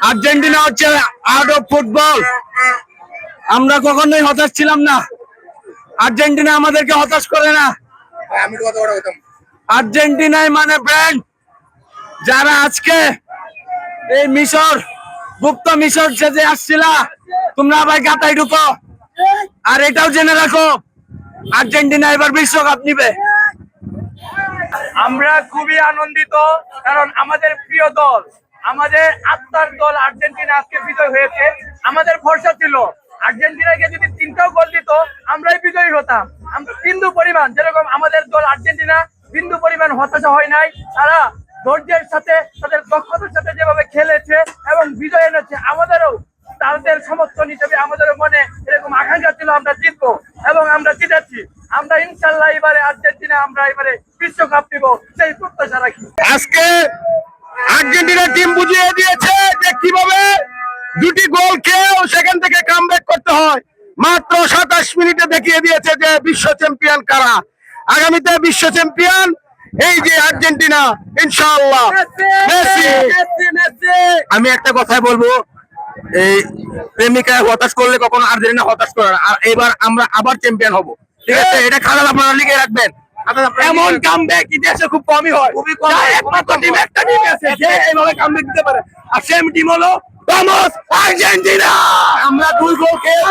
Argentina হচ্ছে out of football. আমরা কখনোই হতাশ ছিলাম না। আর্জেন্টিনা আমাদেরকে হতাশ করে না। আর্জেন্টিনায় মানে ব্র্যান্ড। যারা আজকে এই মিশর গুপ্ত মিশর সেজে আসছিলা, তোমরা ভাই গাতায় ঢুকো। আর এটাও জেনে রাখো, আর্জেন্টিনা এবার বিশ্বকাপ নিবে। আমরা খুবই আনন্দিত, কারণ আমাদের প্রিয় দল, আমাদের আত্মার দল আর্জেন্টিনা আজকে বিজয় হয়েছে। আমাদের ভরসা ছিল আর্জেন্টিনাকে যদি 3টাও গোল দিত আমরাই বিজয়ী হতাম। বিন্দু পরিমাণ, যেরকম আমাদের দল আর্জেন্টিনা বিন্দু পরিমাণ হতাশা হয় নাই। তারা ধৈর্যের সাথে তাদের দক্ষতার সাথে যেভাবে খেলেছে এবং বিজয় এনেছে, আমাদেরও তাদের সমর্থন হিসেবে আমাদের মনে এরকম আকাঙ্ক্ষা ছিল আমরা জিতবো, এবং আমরা জিতেছি। আমরা ইনশাল্লাহ এবারে আর্জেন্টিনা আমরা এবারে বিশ্বকাপ নিব, সেই প্রত্যাশা রাখি। আজকে আর্জেন্টিনা টিম বুঝিয়ে দিয়েছে যে কিভাবে দুটি গোল খেয়েও সেখান থেকে কামব্যাক করতে হয়। মাত্র 27 মিনিটে দেখিয়ে দিয়েছে যে বিশ্ব চ্যাম্পিয়ন কারা। আগামীতে বিশ্ব চ্যাম্পিয়ন এই যে আর্জেন্টিনা, ইনশাআল্লাহ। মেসি। আমি একটা কথাই বলবো, এই প্রেমিকায় হতাশ করলে কখনো আর্জেন্টিনা হতাশ করে না। আর এবার আমরা আবার চ্যাম্পিয়ন হব, ঠিক আছে? এটা খারাপ, আপনারা লিখে রাখবেন। এমন কামব্যাক ইতিহাসে খুব কমই হয়, খুবই কম। একমাত্র টিম, একটা টিম আছে যে এইভাবে কামব্যাক দিতে পারে, আর সেম টিম হলো ভামোস আর্জেন্টিনা। আমরা 2 গোল খেয়ে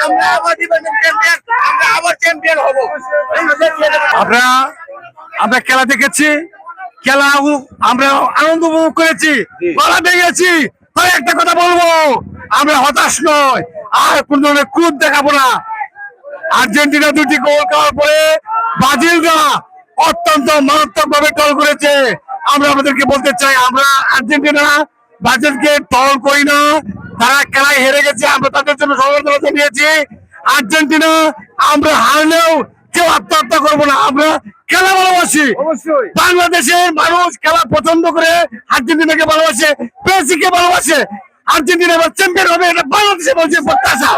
আমরা আবার চ্যাম্পিয়ন, আমরা আবার চ্যাম্পিয়ন হব। আমরা খেলা দেখেছি, খেলা আমরা আনন্দ উপভোগ করেছি, গলা ভেঙেছি। তবে একটা কথা বলবো, আমরা হতাশ নয়, আর কোন ধরনের ক্রোধ দেখাবো না। আর্জেন্টিনা 2টি গোল খাওয়ার পরে ব্রাজিলরা অত্যন্ত মারাত্মক ভাবে টল করেছে। আমরা আমাদেরকে বলতে চাই, আমরা আর্জেন্টিনা ব্রাজিলকে টল করি না। তারা খেলায় হেরে গেছে, আমরা তাদের জন্য সমবেদনা জানিয়েছি। আর্জেন্টিনা আমরা হারলেও কেউ আত্মহত্যা করবো না, আমরা খেলা ভালোবাসি। বাংলাদেশের মানুষ খেলা পছন্দ করে, আর্জেন্টিনাকে ভালোবাসে, মেসিকে ভালোবাসে। আর্জেন্টিনা এবার চ্যাম্পিয়ন হবে, এটা বাংলাদেশের মানুষের প্রত্যাশা।